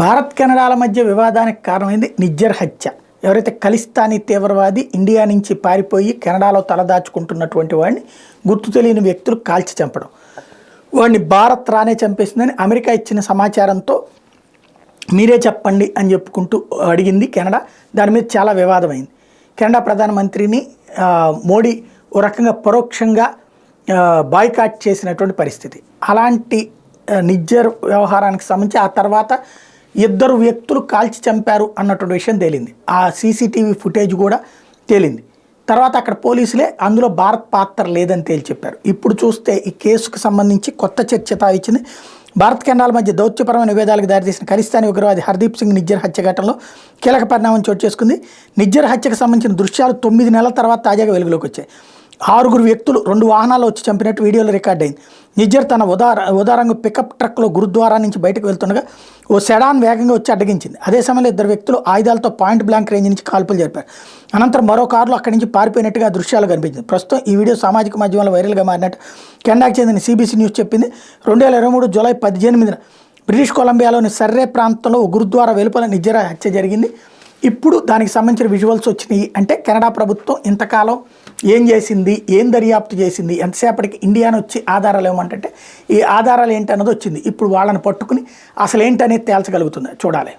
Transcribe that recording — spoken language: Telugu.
భారత్ కెనడాల మధ్య వివాదానికి కారణమైంది నిజ్జర్ హత్య. ఎవరైతే ఖలిస్తానీ తీవ్రవాది ఇండియా నుంచి పారిపోయి కెనడాలో తలదాచుకుంటున్నటువంటి వాడిని గుర్తు తెలియని వ్యక్తులు కాల్చి చంపడం, వాడిని భారత్ రానే చంపేసిందని అమెరికా ఇచ్చిన సమాచారంతో మీరే చెప్పండి అని చెప్పుకుంటూ అడిగింది కెనడా. దాని మీద చాలా వివాదమైంది. కెనడా ప్రధానమంత్రిని మోడీ ఓ రకంగా పరోక్షంగా బాయ్కాట్ చేసినటువంటి పరిస్థితి. అలాంటి నిజ్జర్ వ్యవహారానికి సంబంధించి ఆ తర్వాత ఇద్దరు వ్యక్తులు కాల్చి చంపారు అన్నటువంటి విషయం తేలింది. ఆ సీసీటీవీ ఫుటేజ్ కూడా తేలింది. తర్వాత అక్కడ పోలీసులే అందులో భారత్ పాత్ర లేదని తేల్చి చెప్పారు. ఇప్పుడు చూస్తే ఈ కేసుకు సంబంధించి కొత్త చర్చ తావిచ్చింది. భారత్ కెనడాల మధ్య దౌత్యపరమైన విభేదాలకు దారితీసిన ఖలిస్తానీ ఉగ్రవాది హర్దీప్ సింగ్ నిజ్జర్ హత్య ఘటనలో కీలక పరిణామం చోటు చేసుకుంది. నిజ్జర్ హత్యకు సంబంధించిన దృశ్యాలు 9 నెలల తర్వాత తాజాగా వెలుగులోకి వచ్చాయి. 6 వ్యక్తులు 2 వాహనాల్లో వచ్చి చంపినట్టు వీడియోలో రికార్డ్ అయింది. నిజ్జర్ తన ఉదారంగా పికప్ ట్రక్లో గురుద్వారా నుంచి బయటకు వెళ్తుండగా ఓ సెడాన్ వేగంగా వచ్చి అడ్డగించింది. అదే సమయంలో 2 వ్యక్తులు ఆయుధాలతో పాయింట్ బ్లాంక్ రేంజ్ నుంచి కాల్పులు జరిపారు. అనంతరం మరో కారులో అక్కడి నుంచి పారిపోయినట్టుగా దృశ్యాలు కనిపించింది. ప్రస్తుతం ఈ వీడియో సామాజిక మాధ్యమాల్లో వైరల్గా మారినట్టు కెనడాకు చెందిన CBC న్యూస్ చెప్పింది. 2023 జూలై 18న బ్రిటిష్ కొలంబియాలోని సర్రే ప్రాంతంలో ఓ గురుద్వారా వెలుపల నిజ్జర్ హత్య జరిగింది. ఇప్పుడు దానికి సంబంధించిన విజువల్స్ వచ్చినాయి. అంటే కెనడా ప్రభుత్వం ఇంతకాలం ఏం చేసింది, ఏం దర్యాప్తు చేసింది, ఎంతసేపటికి ఇండియాను వచ్చి ఆధారాలు ఇవ్వమంటే ఈ ఆధారాలు ఏంటన్నది వచ్చింది. ఇప్పుడు వాళ్ళని పట్టుకుని అసలు ఏంటనేది తేల్చగలుగుతుంది. చూడాలి.